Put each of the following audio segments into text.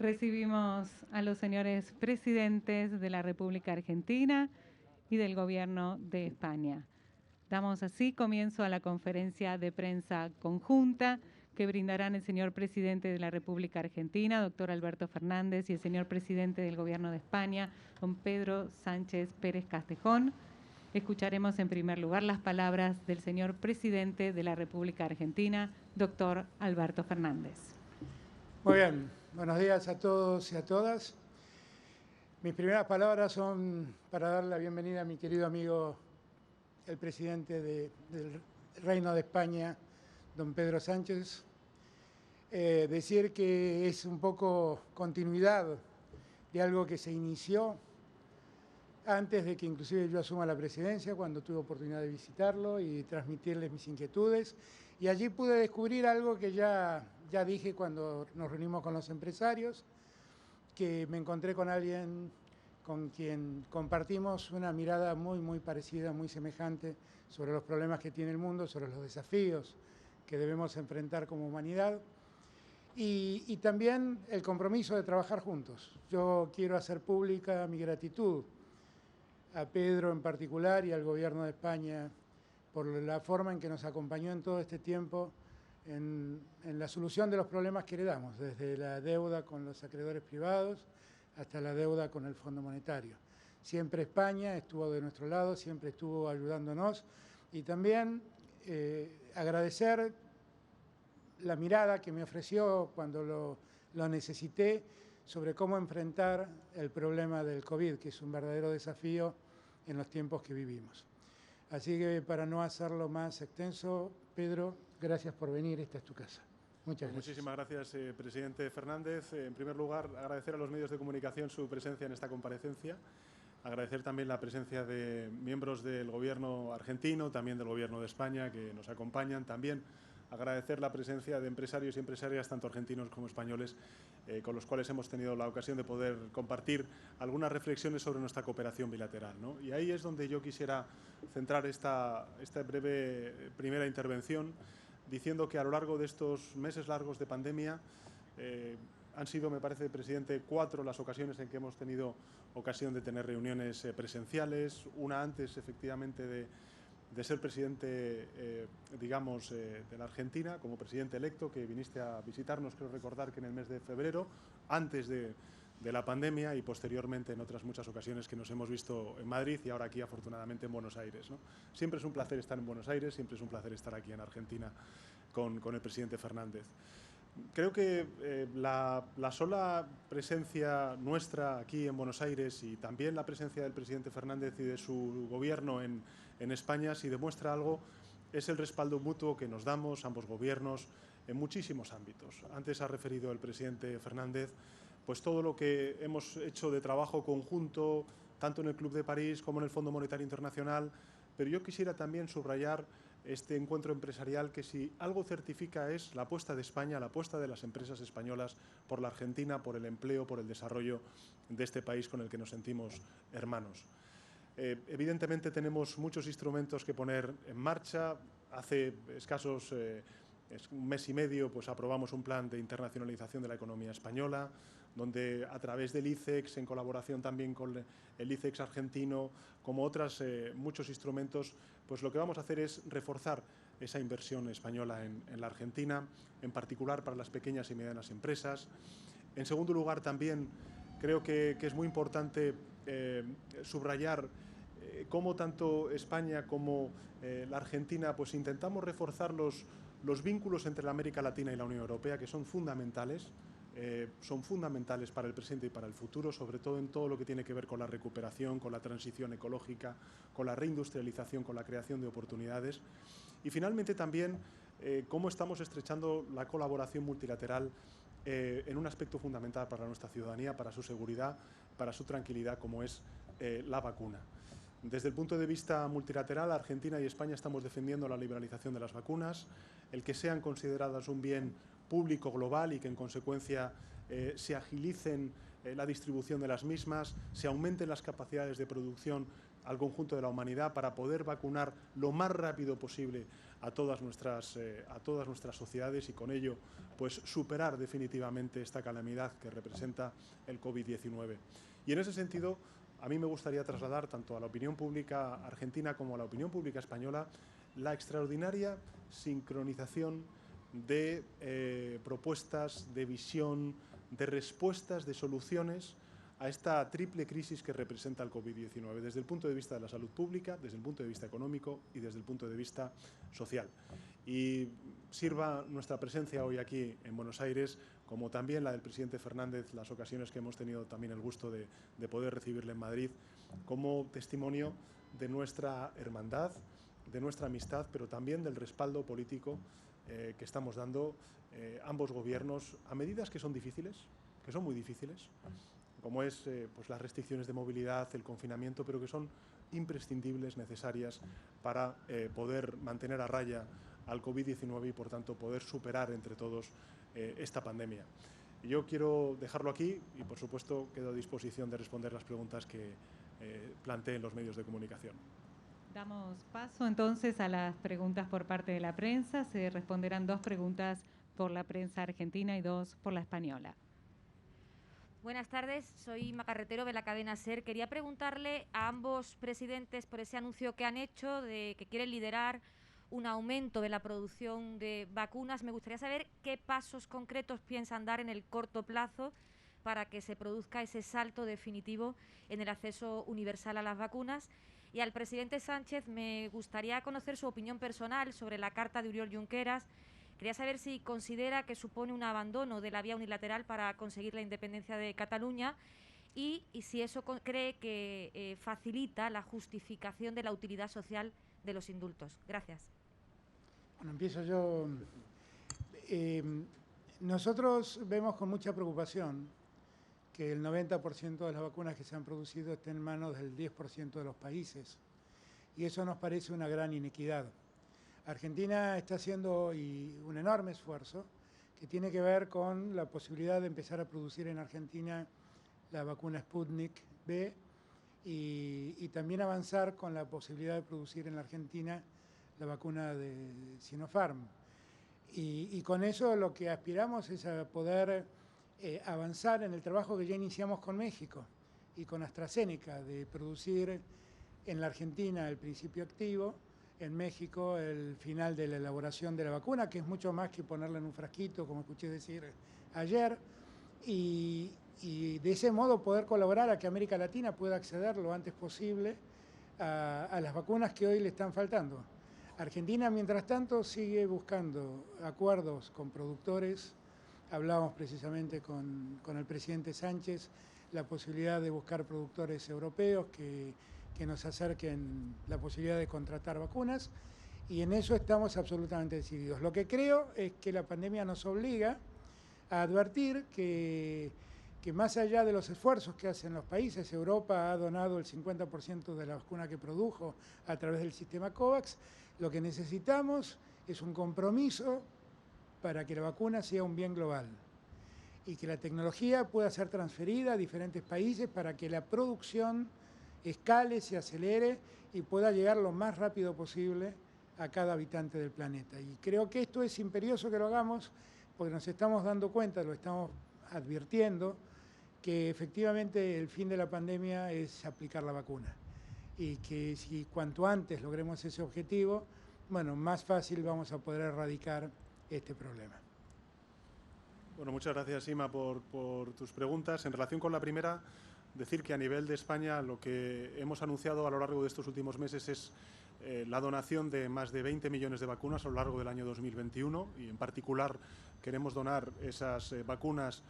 Recibimos a los señores presidentes de la República Argentina y del Gobierno de España. Damos así comienzo a la conferencia de prensa conjunta que brindarán el señor presidente de la República Argentina, doctor Alberto Fernández, y el señor presidente del Gobierno de España, don Pedro Sánchez Pérez Castejón. Escucharemos en primer lugar las palabras del señor presidente de la República Argentina, doctor Alberto Fernández. Muy bien, buenos días a todos y a todas. Mis primeras palabras son para dar la bienvenida a mi querido amigo, el presidente del Reino de España, don Pedro Sánchez. Decir que es un poco continuidad de algo que se inició antes de que inclusive yo asuma la presidencia, cuando tuve oportunidad de visitarlo y transmitirles mis inquietudes. Y allí pude descubrir algo que ya dije cuando nos reunimos con los empresarios, que me encontré con alguien con quien compartimos una mirada muy parecida, muy semejante sobre los problemas que tiene el mundo, sobre los desafíos que debemos enfrentar como humanidad y también el compromiso de trabajar juntos. Yo quiero hacer pública mi gratitud a Pedro en particular y al Gobierno de España por la forma en que nos acompañó en todo este tiempo en la solución de los problemas que heredamos, desde la deuda con los acreedores privados hasta la deuda con el Fondo Monetario. Siempre España estuvo de nuestro lado, siempre estuvo ayudándonos y también agradecer la mirada que me ofreció cuando lo necesité sobre cómo enfrentar el problema del COVID, que es un verdadero desafío en los tiempos que vivimos. Así que para no hacerlo más extenso, Pedro, gracias por venir, esta es tu casa. Muchas gracias. Muchísimas gracias, presidente Fernández. En primer lugar, agradecer a los medios de comunicación su presencia en esta comparecencia. Agradecer también la presencia de miembros del Gobierno argentino, también del Gobierno de España, que nos acompañan. También agradecer la presencia de empresarios y empresarias, tanto argentinos como españoles, con los cuales hemos tenido la ocasión de poder compartir algunas reflexiones sobre nuestra cooperación bilateral, ¿no? Y ahí es donde yo quisiera centrar esta breve primera intervención, diciendo que a lo largo de estos meses largos de pandemia han sido, me parece, presidente, 4 las ocasiones en que hemos tenido ocasión de tener reuniones presenciales, una antes, efectivamente, de ser presidente, digamos, de la Argentina, como presidente electo, que viniste a visitarnos, creo recordar que en el mes de febrero, antes de la pandemia, y posteriormente en otras muchas ocasiones que nos hemos visto en Madrid y ahora aquí, afortunadamente, en Buenos Aires, ¿no? Siempre es un placer estar en Buenos Aires, siempre es un placer estar aquí en Argentina con el presidente Fernández. Creo que la sola presencia nuestra aquí en Buenos Aires y también la presencia del presidente Fernández y de su gobierno en España, si demuestra algo, es el respaldo mutuo que nos damos ambos gobiernos en muchísimos ámbitos. Antes ha referido el presidente Fernández pues todo lo que hemos hecho de trabajo conjunto, tanto en el Club de París como en el Fondo Monetario Internacional, pero yo quisiera también subrayar este encuentro empresarial que, si algo certifica, es la apuesta de España, la apuesta de las empresas españolas por la Argentina, por el empleo, por el desarrollo de este país con el que nos sentimos hermanos. Evidentemente tenemos muchos instrumentos que poner en marcha. Hace escasos un mes y medio pues aprobamos un plan de internacionalización de la economía española, donde a través del ICEX, en colaboración también con el ICEX argentino, como otros muchos instrumentos, pues lo que vamos a hacer es reforzar esa inversión española en la Argentina, en particular para las pequeñas y medianas empresas. En segundo lugar, también creo que es muy importante subrayar cómo tanto España como la Argentina pues intentamos reforzar los vínculos entre la América Latina y la Unión Europea, que son fundamentales para el presente y para el futuro, sobre todo en todo lo que tiene que ver con la recuperación, con la transición ecológica, con la reindustrialización, con la creación de oportunidades. Y finalmente también cómo estamos estrechando la colaboración multilateral en un aspecto fundamental para nuestra ciudadanía, para su seguridad, para su tranquilidad, como es la vacuna. Desde el punto de vista multilateral, Argentina y España estamos defendiendo la liberalización de las vacunas, el que sean consideradas un bien público global y que en consecuencia se agilicen la distribución de las mismas, se aumenten las capacidades de producción al conjunto de la humanidad para poder vacunar lo más rápido posible a todas nuestras sociedades y con ello pues superar definitivamente esta calamidad que representa el COVID-19. Y en ese sentido, a mí me gustaría trasladar tanto a la opinión pública argentina como a la opinión pública española la extraordinaria sincronización de propuestas, de visión, de respuestas, de soluciones a esta triple crisis que representa el COVID-19, desde el punto de vista de la salud pública, desde el punto de vista económico y desde el punto de vista social. Y sirva nuestra presencia hoy aquí en Buenos Aires, como también la del presidente Fernández, las ocasiones que hemos tenido también el gusto de poder recibirle en Madrid, como testimonio de nuestra hermandad, de nuestra amistad, pero también del respaldo político que estamos dando ambos gobiernos a medidas que son difíciles, que son muy difíciles, como es pues las restricciones de movilidad, el confinamiento, pero que son imprescindibles, necesarias para poder mantener a raya al COVID-19 y, por tanto, poder superar entre todos esta pandemia. Yo quiero dejarlo aquí y, por supuesto, quedo a disposición de responder las preguntas que planteen los medios de comunicación. Damos paso entonces a las preguntas por parte de la prensa. Se responderán 2 preguntas por la prensa argentina y 2 por la española. Buenas tardes, soy Ima Carretero de la cadena SER. Quería preguntarle a ambos presidentes por ese anuncio que han hecho de que quieren liderar un aumento de la producción de vacunas. Me gustaría saber qué pasos concretos piensan dar en el corto plazo para que se produzca ese salto definitivo en el acceso universal a las vacunas. Y al presidente Sánchez me gustaría conocer su opinión personal sobre la carta de Oriol Junqueras. Quería saber si considera que supone un abandono de la vía unilateral para conseguir la independencia de Cataluña y si eso cree que facilita la justificación de la utilidad social de los indultos. Gracias. Bueno, empiezo yo. Nosotros vemos con mucha preocupación que el 90% de las vacunas que se han producido estén en manos del 10% de los países. Y eso nos parece una gran inequidad. Argentina está haciendo un enorme esfuerzo que tiene que ver con la posibilidad de empezar a producir en Argentina la vacuna Sputnik V y también avanzar con la posibilidad de producir en la Argentina la vacuna de Sinopharm. Y con eso lo que aspiramos es a poder avanzar en el trabajo que ya iniciamos con México y con AstraZeneca, de producir en la Argentina el principio activo, en México el final de la elaboración de la vacuna, que es mucho más que ponerla en un frasquito, como escuché decir ayer, y de ese modo poder colaborar a que América Latina pueda acceder lo antes posible a las vacunas que hoy le están faltando. Argentina, mientras tanto, sigue buscando acuerdos con productores. Hablábamos precisamente con el presidente Sánchez la posibilidad de buscar productores europeos que nos acerquen la posibilidad de contratar vacunas, y en eso estamos absolutamente decididos. Lo que creo es que la pandemia nos obliga a advertir que más allá de los esfuerzos que hacen los países, Europa ha donado el 50% de la vacuna que produjo a través del sistema COVAX, lo que necesitamos es un compromiso para que la vacuna sea un bien global y que la tecnología pueda ser transferida a diferentes países para que la producción escale, se acelere y pueda llegar lo más rápido posible a cada habitante del planeta. Y creo que esto es imperioso que lo hagamos porque nos estamos dando cuenta, lo estamos advirtiendo, que efectivamente el fin de la pandemia es aplicar la vacuna y que si cuanto antes logremos ese objetivo, bueno, más fácil vamos a poder erradicar este problema. Bueno, muchas gracias, Ima, por tus preguntas. En relación con la primera, decir que a nivel de España lo que hemos anunciado a lo largo de estos últimos meses es la donación de más de 20 millones de vacunas a lo largo del año 2021 y en particular queremos donar esas vacunas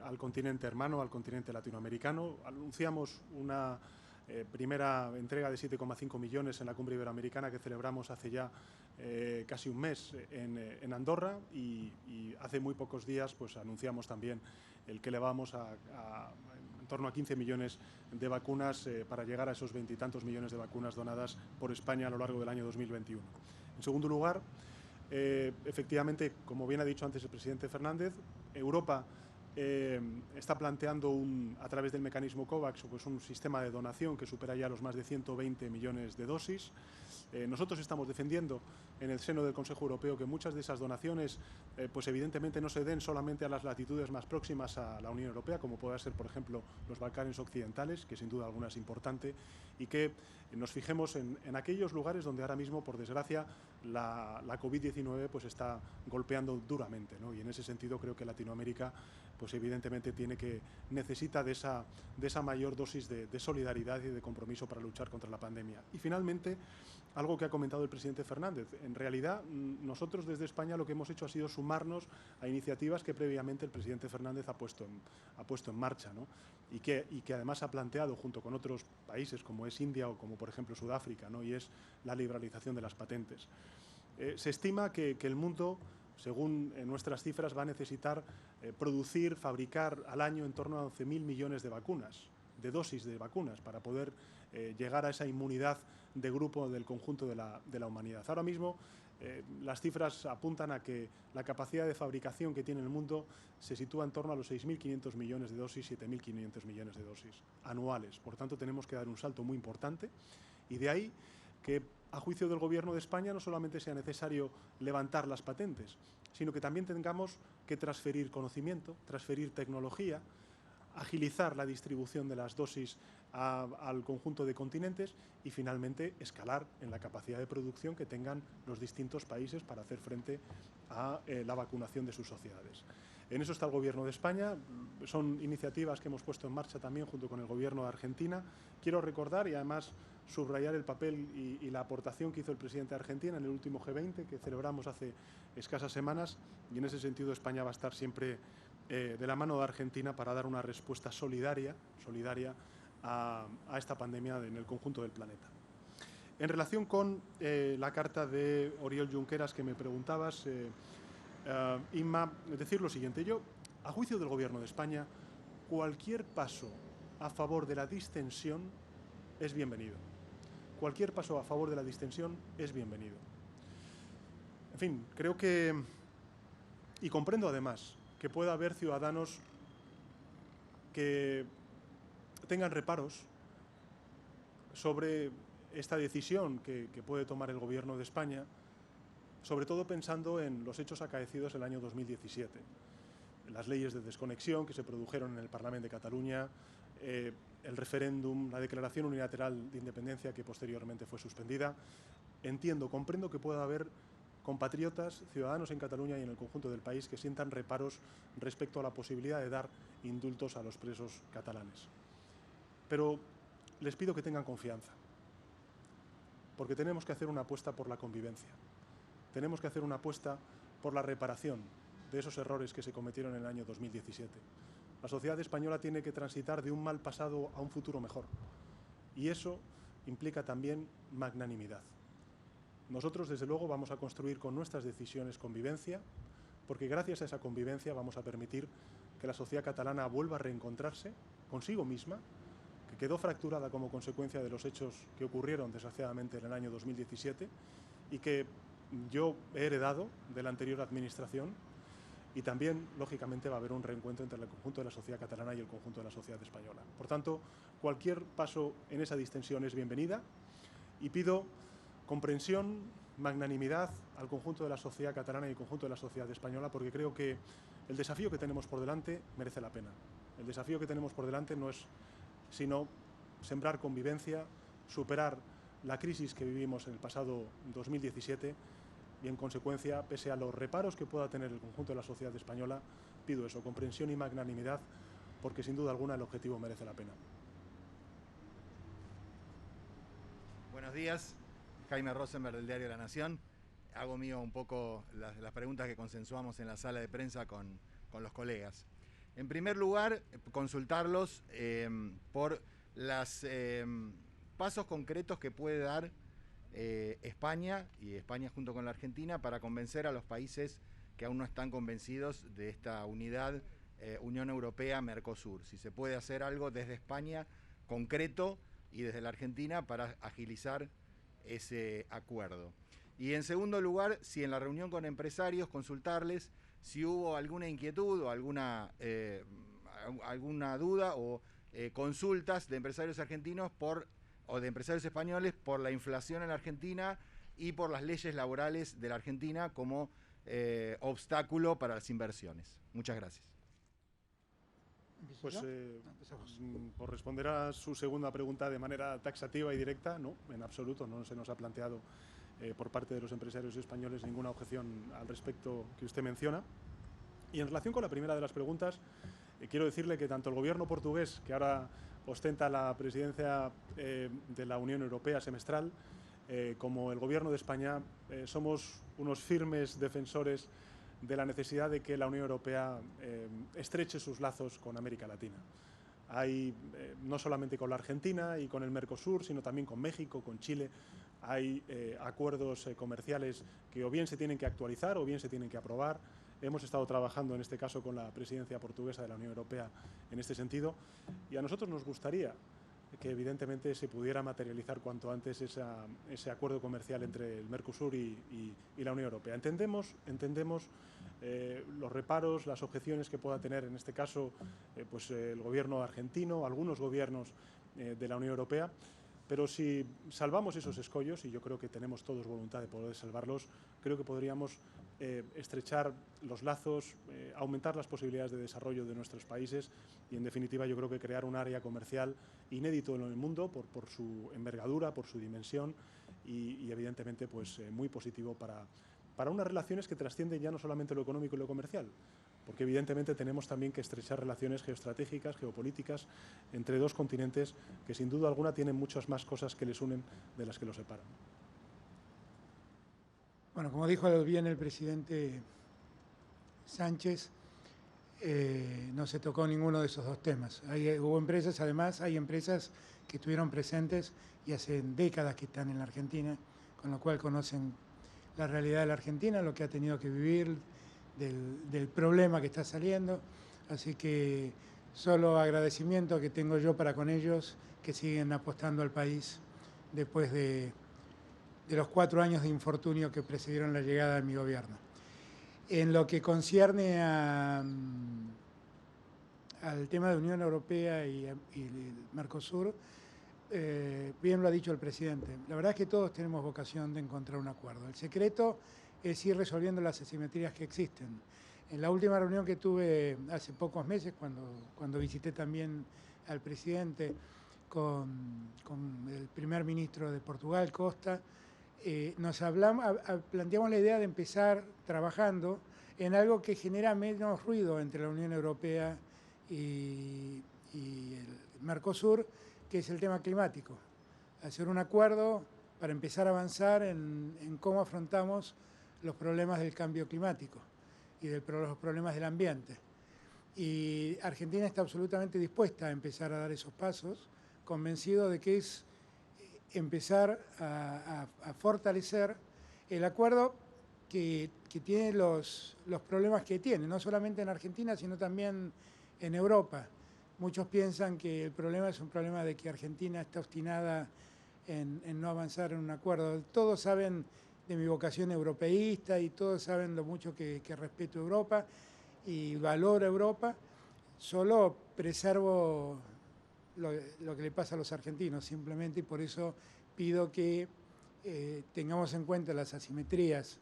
al continente hermano, al continente latinoamericano. Anunciamos una primera entrega de 7,5 millones en la cumbre iberoamericana que celebramos hace ya casi un mes en Andorra y hace muy pocos días pues anunciamos también el que elevamos en torno a 15 millones de vacunas para llegar a esos 20 y tantos millones de vacunas donadas por España a lo largo del año 2021. En segundo lugar, efectivamente, como bien ha dicho antes el presidente Fernández, Europa está planteando a través del mecanismo COVAX pues un sistema de donación que supera ya los más de 120 millones de dosis. Nosotros estamos defendiendo en el seno del Consejo Europeo que muchas de esas donaciones pues evidentemente no se den solamente a las latitudes más próximas a la Unión Europea, como pueda ser, por ejemplo, los Balcanes occidentales, que sin duda alguna es importante, y que nos fijemos en aquellos lugares donde ahora mismo, por desgracia, la COVID-19 pues está golpeando duramente, ¿no? Y en ese sentido creo que Latinoamérica pues evidentemente necesita de esa mayor dosis de solidaridad y de compromiso para luchar contra la pandemia. Y finalmente, algo que ha comentado el presidente Fernández. En realidad, nosotros desde España lo que hemos hecho ha sido sumarnos a iniciativas que previamente el presidente Fernández ha puesto en marcha, ¿no? y que además ha planteado junto con otros países como es India o como por ejemplo Sudáfrica, ¿no? Y es la liberalización de las patentes. Se estima que el mundo, según nuestras cifras, va a necesitar fabricar al año en torno a 11.000 millones de vacunas, de dosis de vacunas, para poder llegar a esa inmunidad de grupo del conjunto de la humanidad. Ahora mismo las cifras apuntan a que la capacidad de fabricación que tiene el mundo se sitúa en torno a los 6.500 millones de dosis, 7.500 millones de dosis anuales. Por tanto, tenemos que dar un salto muy importante y de ahí que, a juicio del Gobierno de España, no solamente sea necesario levantar las patentes, sino que también tengamos que transferir conocimiento, transferir tecnología, agilizar la distribución de las dosis al conjunto de continentes y finalmente escalar en la capacidad de producción que tengan los distintos países para hacer frente a la vacunación de sus sociedades. En eso está el Gobierno de España. Son iniciativas que hemos puesto en marcha también junto con el Gobierno de Argentina. Quiero recordar y además subrayar el papel y la aportación que hizo el presidente de Argentina en el último G20 que celebramos hace escasas semanas, y en ese sentido España va a estar siempre de la mano de Argentina para dar una respuesta solidaria a esta pandemia en el conjunto del planeta. En relación con la carta de Oriol Junqueras que me preguntabas, Inma, decir lo siguiente. Yo, a juicio del Gobierno de España, cualquier paso a favor de la distensión es bienvenido. Cualquier paso a favor de la distensión es bienvenido. En fin, creo que, y comprendo además, que pueda haber ciudadanos que tengan reparos sobre esta decisión que puede tomar el Gobierno de España, sobre todo pensando en los hechos acaecidos el año 2017. Las leyes de desconexión que se produjeron en el Parlamento de Cataluña, el referéndum, la declaración unilateral de independencia que posteriormente fue suspendida. Comprendo que pueda haber compatriotas, ciudadanos en Cataluña y en el conjunto del país que sientan reparos respecto a la posibilidad de dar indultos a los presos catalanes. Pero les pido que tengan confianza, porque tenemos que hacer una apuesta por la convivencia. Tenemos que hacer una apuesta por la reparación de esos errores que se cometieron en el año 2017. La sociedad española tiene que transitar de un mal pasado a un futuro mejor. Y eso implica también magnanimidad. Nosotros, desde luego, vamos a construir con nuestras decisiones convivencia, porque gracias a esa convivencia vamos a permitir que la sociedad catalana vuelva a reencontrarse consigo misma, que quedó fracturada como consecuencia de los hechos que ocurrieron, desgraciadamente, en el año 2017 y que yo he heredado de la anterior administración, y también, lógicamente, va a haber un reencuentro entre el conjunto de la sociedad catalana y el conjunto de la sociedad española. Por tanto, cualquier paso en esa distensión es bienvenida y pido comprensión, magnanimidad al conjunto de la sociedad catalana y el conjunto de la sociedad española, porque creo que el desafío que tenemos por delante merece la pena. El desafío que tenemos por delante no es sino sembrar convivencia, superar la crisis que vivimos en el pasado 2017 y, en consecuencia, pese a los reparos que pueda tener el conjunto de la sociedad española, pido eso, comprensión y magnanimidad, porque sin duda alguna el objetivo merece la pena. Buenos días, Jaime Rosenberg del Diario La Nación. Hago mío un poco las preguntas que consensuamos en la sala de prensa con los colegas. En primer lugar, consultarlos por los pasos concretos que puede dar España, y España junto con la Argentina, para convencer a los países que aún no están convencidos de esta unidad Unión Europea-Mercosur. Si se puede hacer algo desde España concreto y desde la Argentina para agilizar ese acuerdo. Y en segundo lugar, si en la reunión con empresarios consultarles si hubo alguna inquietud o alguna duda o consultas de empresarios argentinos o de empresarios españoles por la inflación en la Argentina y por las leyes laborales de la Argentina como obstáculo para las inversiones. Muchas gracias. Pues por responder a su segunda pregunta de manera taxativa y directa, no, en absoluto, no se nos ha planteado por parte de los empresarios españoles ninguna objeción al respecto que usted menciona. Y en relación con la primera de las preguntas, quiero decirle que tanto el gobierno portugués, que ahora ostenta la presidencia de la Unión Europea semestral, como el gobierno de España, somos unos firmes defensores de la necesidad de que la Unión Europea estreche sus lazos con América Latina. Hay, no solamente con la Argentina y con el Mercosur, sino también con México, con Chile, hay acuerdos comerciales que o bien se tienen que actualizar o bien se tienen que aprobar. Hemos estado trabajando en este caso con la presidencia portuguesa de la Unión Europea en este sentido, y a nosotros nos gustaría que evidentemente se pudiera materializar cuanto antes ese acuerdo comercial entre el Mercosur y la Unión Europea. Entendemos los reparos, las objeciones que pueda tener en este caso pues el gobierno argentino, algunos gobiernos de la Unión Europea, pero si salvamos esos escollos, y yo creo que tenemos todos voluntad de poder salvarlos, creo que podríamos estrechar los lazos, aumentar las posibilidades de desarrollo de nuestros países y, en definitiva, yo creo que crear un área comercial inédito en el mundo por su envergadura, por su dimensión y evidentemente, pues muy positivo para unas relaciones que trascienden ya no solamente lo económico y lo comercial, porque evidentemente tenemos también que estrechar relaciones geoestratégicas, geopolíticas, entre dos continentes que sin duda alguna tienen muchas más cosas que les unen de las que los separan. Bueno, como dijo bien el presidente Sánchez, no se tocó ninguno de esos dos temas. Hubo empresas, además, hay empresas que estuvieron presentes y hace décadas que están en la Argentina, con lo cual conocen la realidad de la Argentina, lo que ha tenido que vivir, del problema que está saliendo. Así que solo agradecimiento que tengo yo para con ellos, que siguen apostando al país después de los 4 años de infortunio que precedieron la llegada de mi gobierno. En lo que concierne al tema de Unión Europea y el Mercosur, bien lo ha dicho el presidente. La verdad es que todos tenemos vocación de encontrar un acuerdo. El secreto es ir resolviendo las asimetrías que existen. En la última reunión que tuve hace pocos meses, cuando visité también al presidente con el primer ministro de Portugal, Costa, planteamos la idea de empezar trabajando en algo que genera menos ruido entre la Unión Europea y el Mercosur, que es el tema climático. Hacer un acuerdo para empezar a avanzar en cómo afrontamos los problemas del cambio climático y los problemas del ambiente. Y Argentina está absolutamente dispuesta a empezar a dar esos pasos, convencido de que es empezar a fortalecer el acuerdo que tiene los problemas que tiene, no solamente en Argentina, sino también en Europa. Muchos piensan que el problema es un problema de que Argentina está obstinada en no avanzar en un acuerdo. Todos saben de mi vocación europeísta y todos saben lo mucho que respeto a Europa y valoro a Europa. Solo preservo lo que le pasa a los argentinos simplemente, y por eso pido que tengamos en cuenta las asimetrías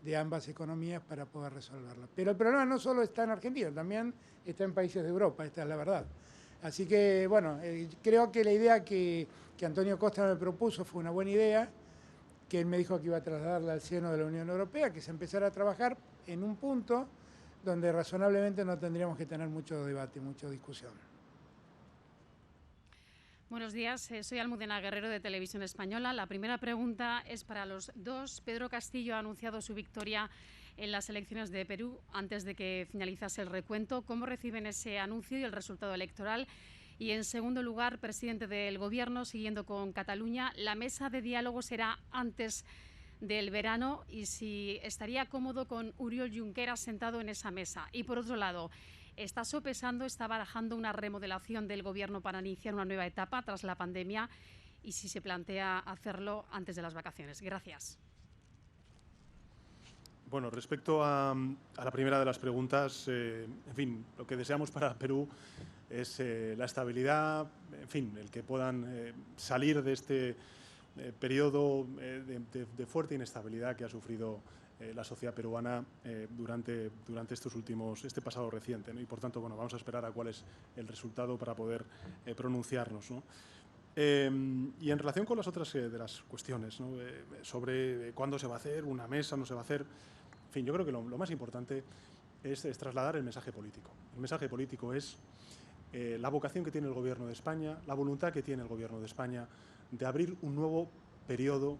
de ambas economías para poder resolverlo. Pero el problema no solo está en Argentina, también está en países de Europa, esta es la verdad. Así que, bueno, creo que la idea que Antonio Costa me propuso fue una buena idea, que él me dijo que iba a trasladarla al seno de la Unión Europea, que se empezara a trabajar en un punto donde razonablemente no tendríamos que tener mucho debate, mucha discusión. Buenos días, soy Almudena Guerrero de Televisión Española. La primera pregunta es para los dos. Pedro Castillo ha anunciado su victoria en las elecciones de Perú antes de que finalizase el recuento. ¿Cómo reciben ese anuncio y el resultado electoral? Y en segundo lugar, presidente del Gobierno, siguiendo con Cataluña, ¿la mesa de diálogo será antes del verano? Y si estaría cómodo con Oriol Junqueras sentado en esa mesa. Y por otro lado, ¿está sopesando, está barajando una remodelación del Gobierno para iniciar una nueva etapa tras la pandemia? Y si se plantea hacerlo antes de las vacaciones. Gracias. Bueno, respecto a la primera de las preguntas, en fin, lo que deseamos para Perú es la estabilidad, en fin, el que puedan salir de este periodo de fuerte inestabilidad que ha sufrido la sociedad peruana durante este pasado reciente, ¿no? Y por tanto, bueno, vamos a esperar a cuál es el resultado para poder pronunciarnos, ¿no? Y en relación con las otras de las cuestiones, ¿no? Sobre cuándo se va a hacer, una mesa, no se va a hacer, en fin, yo creo que lo más importante es trasladar el mensaje político. El mensaje político es la vocación que tiene el Gobierno de España, la voluntad que tiene el Gobierno de España de abrir un nuevo periodo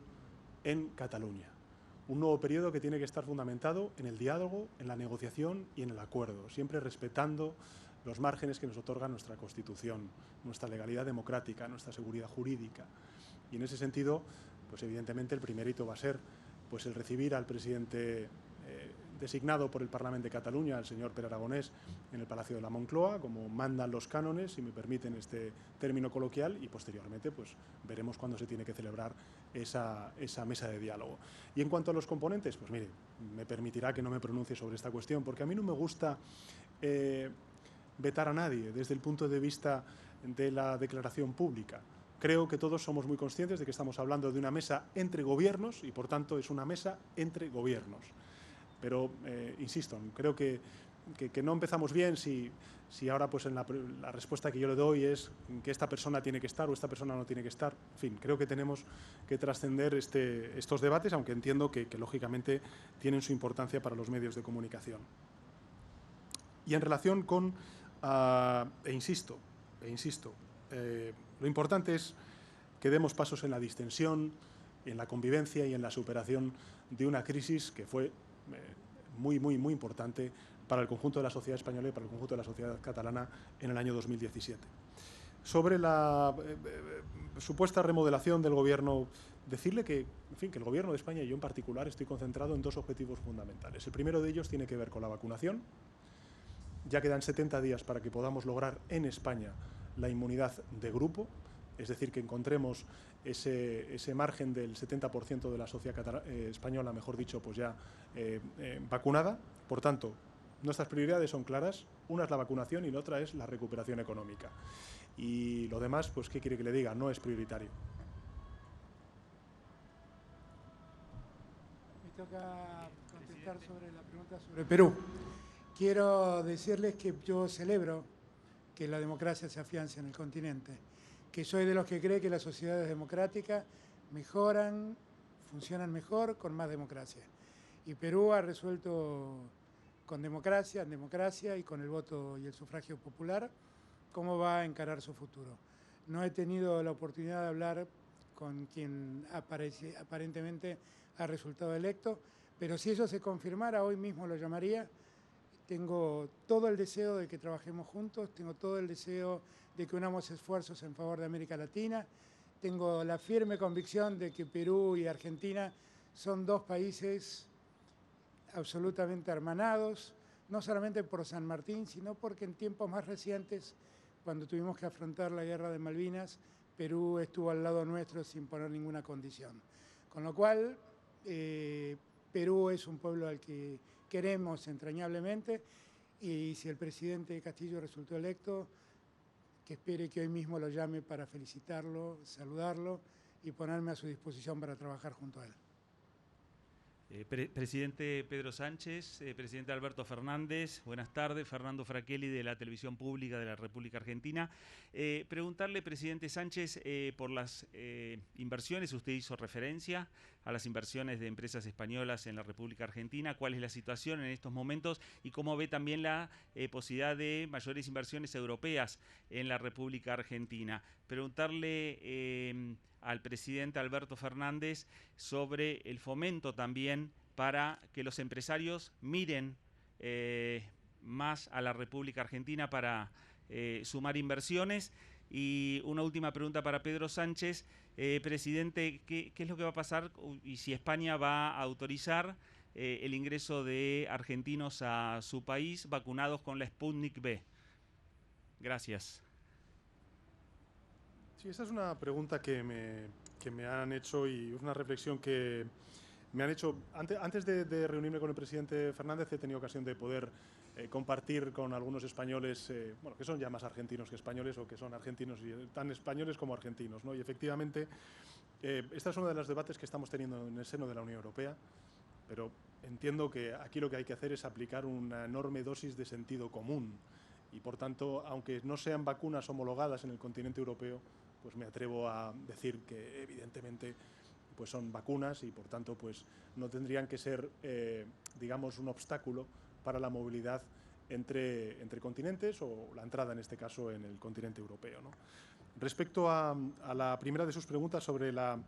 en Cataluña. Un nuevo periodo que tiene que estar fundamentado en el diálogo, en la negociación y en el acuerdo, siempre respetando los márgenes que nos otorga nuestra Constitución, nuestra legalidad democrática, nuestra seguridad jurídica. Y en ese sentido, pues evidentemente el primer hito va a ser pues el recibir al presidente designado por el Parlamento de Cataluña, el señor Pere Aragonés, en el Palacio de la Moncloa, como mandan los cánones, si me permiten este término coloquial, y posteriormente pues veremos cuándo se tiene que celebrar esa mesa de diálogo. Y en cuanto a los componentes, pues mire, me permitirá que no me pronuncie sobre esta cuestión, porque a mí no me gusta vetar a nadie desde el punto de vista de la declaración pública. Creo que todos somos muy conscientes de que estamos hablando de una mesa entre gobiernos y, por tanto, es una mesa entre gobiernos. Pero, insisto, creo que no empezamos bien si ahora pues en la respuesta que yo le doy es que esta persona tiene que estar o esta persona no tiene que estar. En fin, creo que tenemos que trascender estos debates, aunque entiendo que lógicamente tienen su importancia para los medios de comunicación. Y en relación con, insisto, lo importante es que demos pasos en la distensión, en la convivencia y en la superación de una crisis que fue muy, muy, muy importante para el conjunto de la sociedad española y para el conjunto de la sociedad catalana en el año 2017. Sobre la supuesta remodelación del Gobierno, decirle que, en fin, que el Gobierno de España y yo en particular estoy concentrado en dos objetivos fundamentales. El primero de ellos tiene que ver con la vacunación. Ya quedan 70 días para que podamos lograr en España la inmunidad de grupo, es decir, que encontremos ese margen del 70% de la sociedad española, mejor dicho, pues ya vacunada. Por tanto, nuestras prioridades son claras. Una es la vacunación y la otra es la recuperación económica. Y lo demás, pues, ¿qué quiere que le diga? No es prioritario. Me toca contestar sobre la pregunta sobre Perú. Quiero decirles que yo celebro que la democracia se afiance en el continente, que soy de los que cree que las sociedades democráticas mejoran, funcionan mejor con más democracia. Y Perú ha resuelto con democracia, en democracia y con el voto y el sufragio popular cómo va a encarar su futuro. No he tenido la oportunidad de hablar con quien aparentemente ha resultado electo, pero si eso se confirmara, hoy mismo lo llamaría. Tengo todo el deseo de que trabajemos juntos, tengo todo el deseo de que unamos esfuerzos en favor de América Latina, tengo la firme convicción de que Perú y Argentina son dos países absolutamente hermanados, no solamente por San Martín, sino porque en tiempos más recientes, cuando tuvimos que afrontar la guerra de Malvinas, Perú estuvo al lado nuestro sin poner ninguna condición. Con lo cual, Perú es un pueblo al que queremos entrañablemente, y si el presidente Castillo resultó electo, que espere que hoy mismo lo llame para felicitarlo, saludarlo y ponerme a su disposición para trabajar junto a él. Presidente Pedro Sánchez, presidente Alberto Fernández, buenas tardes. Fernando Fraquelli de la Televisión Pública de la República Argentina. Preguntarle, presidente Sánchez, por las inversiones. Usted hizo referencia a las inversiones de empresas españolas en la República Argentina. ¿Cuál es la situación en estos momentos y cómo ve también la posibilidad de mayores inversiones europeas en la República Argentina? Preguntarle al presidente Alberto Fernández sobre el fomento también para que los empresarios miren más a la República Argentina para sumar inversiones. Y una última pregunta para Pedro Sánchez. Presidente, ¿qué es lo que va a pasar y si España va a autorizar el ingreso de argentinos a su país vacunados con la Sputnik V? Gracias. Sí, esa es una pregunta que me han hecho y es una reflexión que me han hecho, antes de reunirme con el presidente Fernández, he tenido ocasión de poder compartir con algunos españoles, bueno, que son ya más argentinos que españoles, o que son argentinos y tan españoles como argentinos, ¿no? Y efectivamente, este es uno de los debates que estamos teniendo en el seno de la Unión Europea, pero entiendo que aquí lo que hay que hacer es aplicar una enorme dosis de sentido común y, por tanto, aunque no sean vacunas homologadas en el continente europeo, pues me atrevo a decir que, evidentemente, pues son vacunas y, por tanto, pues no tendrían que ser, digamos, un obstáculo para la movilidad entre continentes, o la entrada, en este caso, en el continente europeo, ¿no? Respecto a la primera de sus preguntas sobre la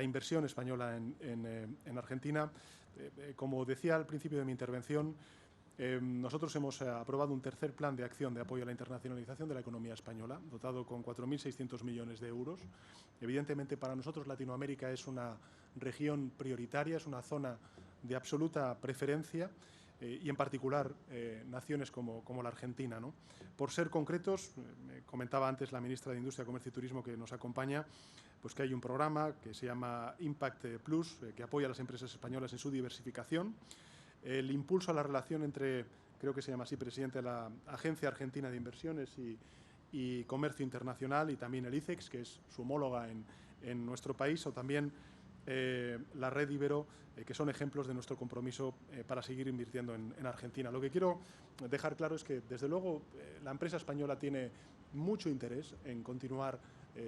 inversión española en Argentina, como decía al principio de mi intervención, nosotros hemos aprobado un tercer plan de acción de apoyo a la internacionalización de la economía española, dotado con 4.600 millones de euros. Evidentemente, para nosotros Latinoamérica es una región prioritaria, es una zona de absoluta preferencia, y en particular naciones como la Argentina, ¿no? Por ser concretos, me comentaba antes la ministra de Industria, Comercio y Turismo, que nos acompaña, pues que hay un programa que se llama Impact Plus, que apoya a las empresas españolas en su diversificación. El impulso a la relación entre, creo que se llama así, presidente, la Agencia Argentina de Inversiones y Comercio Internacional, y también el ICEX, que es su homóloga en nuestro país, o también la Red Ibero, que son ejemplos de nuestro compromiso para seguir invirtiendo en Argentina. Lo que quiero dejar claro es que, desde luego, la empresa española tiene mucho interés en continuar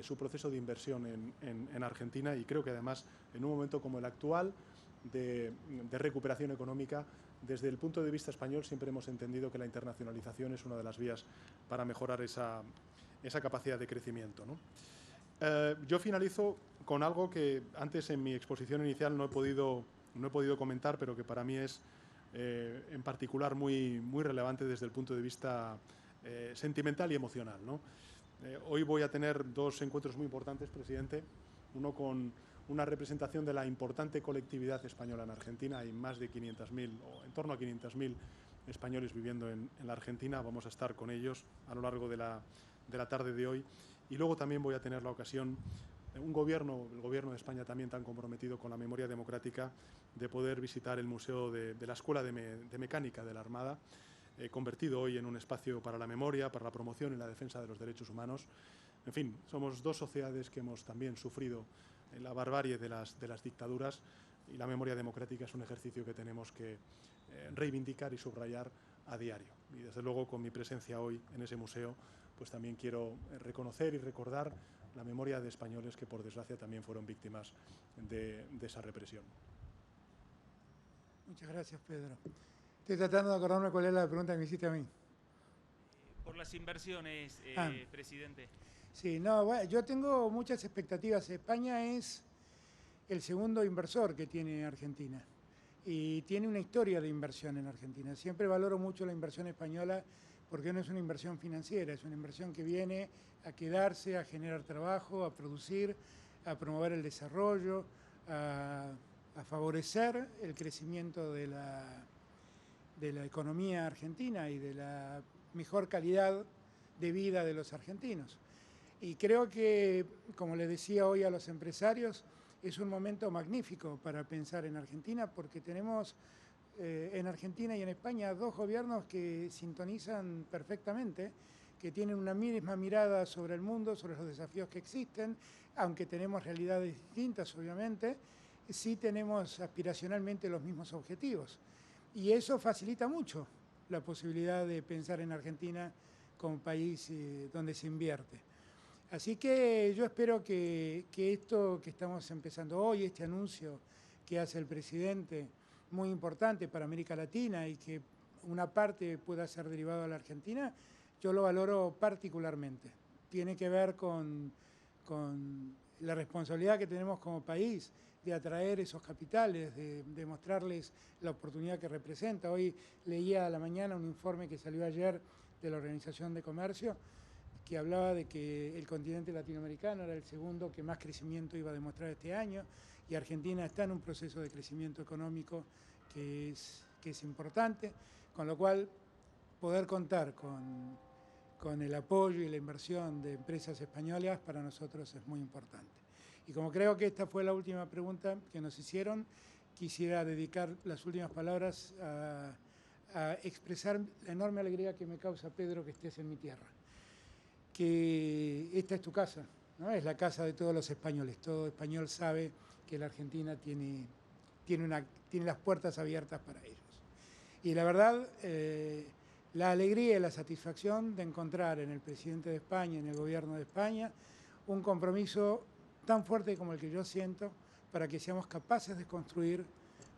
su proceso de inversión en Argentina, y creo que, además, en un momento como el actual, de recuperación económica, desde el punto de vista español siempre hemos entendido que la internacionalización es una de las vías para mejorar esa capacidad de crecimiento, ¿no? Yo finalizo con algo que antes, en mi exposición inicial, no he podido comentar, pero que para mí es en particular muy relevante desde el punto de vista sentimental y emocional, ¿no? Hoy voy a tener dos encuentros muy importantes, presidente. Uno con una representación de la importante colectividad española en Argentina. Hay más de 500.000, o en torno a 500.000 españoles viviendo en la Argentina. Vamos a estar con ellos a lo largo de la tarde de hoy. Y luego también voy a tener la ocasión, el gobierno de España también tan comprometido con la memoria democrática, de poder visitar el Museo de la Escuela de Mecánica de la Armada, convertido hoy en un espacio para la memoria, para la promoción y la defensa de los derechos humanos. En fin, somos dos sociedades que hemos también sufrido la barbarie de las dictaduras, y la memoria democrática es un ejercicio que tenemos que reivindicar y subrayar a diario. Y, desde luego, con mi presencia hoy en ese museo, pues también quiero reconocer y recordar la memoria de españoles que, por desgracia, también fueron víctimas de esa represión. Muchas gracias, Pedro. Estoy tratando de acordarme cuál es la pregunta que me hiciste a mí. Por las inversiones, presidente. Sí, no, bueno, yo tengo muchas expectativas. España es el segundo inversor que tiene Argentina, y tiene una historia de inversión en Argentina. Siempre valoro mucho la inversión española, porque no es una inversión financiera, es una inversión que viene a quedarse, a generar trabajo, a producir, a promover el desarrollo, a favorecer el crecimiento de la economía argentina y de la mejor calidad de vida de los argentinos. Y creo que, como les decía hoy a los empresarios, es un momento magnífico para pensar en Argentina, porque tenemos en Argentina y en España dos gobiernos que sintonizan perfectamente, que tienen una misma mirada sobre el mundo, sobre los desafíos que existen, aunque tenemos realidades distintas, obviamente, sí tenemos aspiracionalmente los mismos objetivos. Y eso facilita mucho la posibilidad de pensar en Argentina como país donde se invierte. Así que yo espero que esto que estamos empezando hoy, este anuncio que hace el presidente, muy importante para América Latina, y que una parte pueda ser derivado a la Argentina, yo lo valoro particularmente. Tiene que ver con la responsabilidad que tenemos como país de atraer esos capitales, de mostrarles la oportunidad que representa. Hoy leía a la mañana un informe que salió ayer de la Organización de Comercio, que hablaba de que el continente latinoamericano era el segundo que más crecimiento iba a demostrar este año, y Argentina está en un proceso de crecimiento económico que es importante, con lo cual poder contar con el apoyo y la inversión de empresas españolas para nosotros es muy importante. Y como creo que esta fue la última pregunta que nos hicieron, quisiera dedicar las últimas palabras a expresar la enorme alegría que me causa, Pedro, que estés en mi tierra. Que esta es tu casa, ¿no? Es la casa de todos los españoles. Todo español sabe que la Argentina tiene las puertas abiertas para ellos. Y la verdad, la alegría y la satisfacción de encontrar en el presidente de España, en el gobierno de España, un compromiso tan fuerte como el que yo siento para que seamos capaces de construir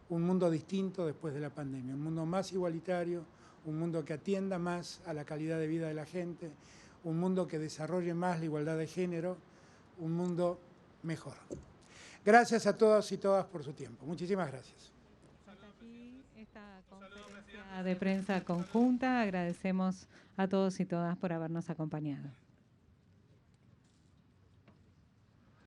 un mundo distinto después de la pandemia, un mundo más igualitario, un mundo que atienda más a la calidad de vida de la gente, un mundo que desarrolle más la igualdad de género, un mundo mejor. Gracias a todos y todas por su tiempo. Muchísimas gracias. Hasta aquí esta conferencia de prensa conjunta. Agradecemos a todos y todas por habernos acompañado.